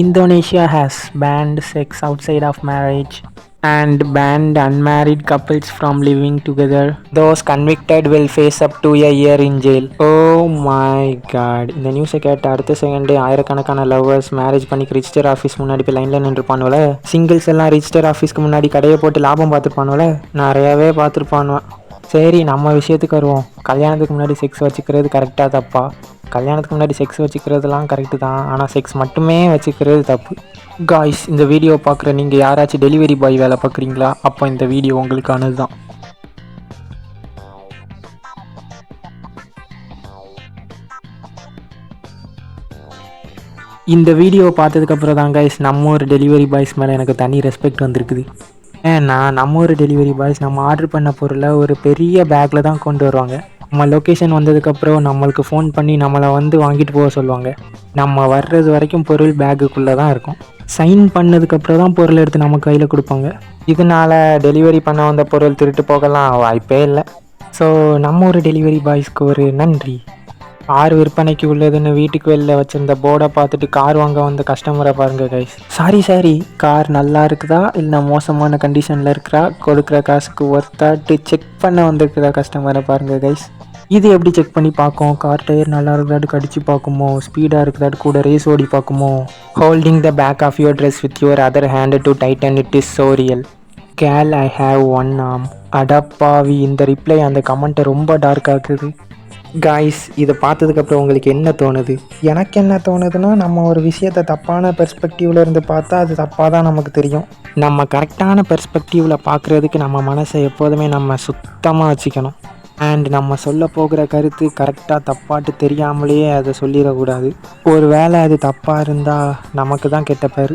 Indonesia has banned sex outside of marriage and banned unmarried couples from living together. Those convicted will face up to a year in jail. Oh my god. இந்த நியூஸை கேட்ட அடுத்த செகண்டே ஆயிரக்கணக்கான lovers marriage பண்ணி register office முன்னாடி போய் லைனில் நின்றுப்பானுவல. சிங்கிள்ஸ் எல்லாம் ரிஜிஸ்டர் ஆஃபீஸ்க்கு முன்னாடி கடையை போட்டு லாபம் பார்த்துருப்பானுவல. நிறையாவே பார்த்துருப்பானுவன். சரி, நம்ம விஷயத்துக்கு வருவோம். கல்யாணத்துக்கு முன்னாடி செக்ஸ் வச்சுக்கிறது கரெக்டாக தப்பா? கல்யாணத்துக்கு முன்னாடி செக்ஸ் வச்சுக்கிறதுலாம் கரெக்டு தான், ஆனால் செக்ஸ் மட்டுமே வச்சுக்கிறது தப்பு. காய்ஸ், இந்த வீடியோ பார்க்குற நீங்கள் யாராச்சும் டெலிவரி பாய் வேலை பார்க்குறீங்களா? அப்போ இந்த வீடியோ உங்களுக்கானது தான். இந்த வீடியோவை பார்த்ததுக்கப்புறம் தான் காய்ஸ் நம்ம ஒரு டெலிவரி பாய்ஸ் மேலே எனக்கு தனி ரெஸ்பெக்ட் வந்திருக்குது. ஏன்னா நம்ம ஒரு டெலிவரி பாய்ஸ் நம்ம ஆர்டர் பண்ண பொருளை ஒரு பெரிய பேக்கில் தான் கொண்டு வருவாங்க. நம்ம லொக்கேஷன் வந்ததுக்கப்புறம் நம்மளுக்கு ஃபோன் பண்ணி நம்மளை வாங்கிட்டு போக சொல்லுவாங்க. நம்ம வர்றது வரைக்கும் பொருள் பேக்குக்குள்ளே தான் இருக்கும். சைன் பண்ணதுக்கப்புறம் தான் பொருள் எடுத்து நம்ம கையில் கொடுப்பாங்க. இதனால் டெலிவரி பண்ண வந்த பொருள் திருட்டு போகலாம் வாய்ப்பே இல்லை. ஸோ நம்ம ஒரு டெலிவரி பாய்ஸ்க்கு ஒரு நன்றி. கார் விற்பனைக்கு உள்ளதுன்னு வீட்டுக்கு வெளில வச்சுருந்த போர்டை பார்த்துட்டு கார் வாங்க வந்த கஸ்டமரை பாருங்கள் கைஸ். சாரி, கார் நல்லா இருக்குதா இல்லை மோசமான கண்டிஷனில் இருக்கிறா, கொடுக்குற காசுக்கு ஒர்த்தாட்டு செக் பண்ண வந்திருக்கிற கஸ்டமரை பாருங்கள் கைஸ். இது எப்படி செக் பண்ணி பார்க்கும்? கார் டயர் நல்லா இருக்குதாட்டு கடிச்சு பார்க்குமோ, ஸ்பீடாக இருக்குதாட்டு கூட ரேஸ் ஓடி பார்க்குமோ. Holding the back of your dress with your other hand to tighten it is so real. கேல் ஐ ஹாவ் ஒன் arm. அடப்பாவி, இந்த ரிப்ளை அந்த கமெண்ட்டை ரொம்ப டார்க் ஆக்குது. காய்ஸ், இதை பார்த்ததுக்கப்புறம் உங்களுக்கு என்ன தோணுது? எனக்கு என்ன தோணுதுன்னா, நம்ம ஒரு விஷயத்தை தப்பான பெர்ஸ்பெக்டிவில் இருந்து பார்த்தா அது தப்பாக தான் நமக்கு தெரியும். நம்ம கரெக்டான பெர்ஸ்பெக்டிவில் பார்க்குறதுக்கு நம்ம மனசை எப்போதுமே நம்ம சுத்தமாக வச்சுக்கணும். அண்ட் நம்ம சொல்ல போகிற கருத்து கரெக்டாக தப்பாட்டு தெரியாமலேயே அதை சொல்லிடக்கூடாது. ஒரு வேளை அது தப்பாக இருந்தால் நமக்கு தான் கெட்ட பேர்.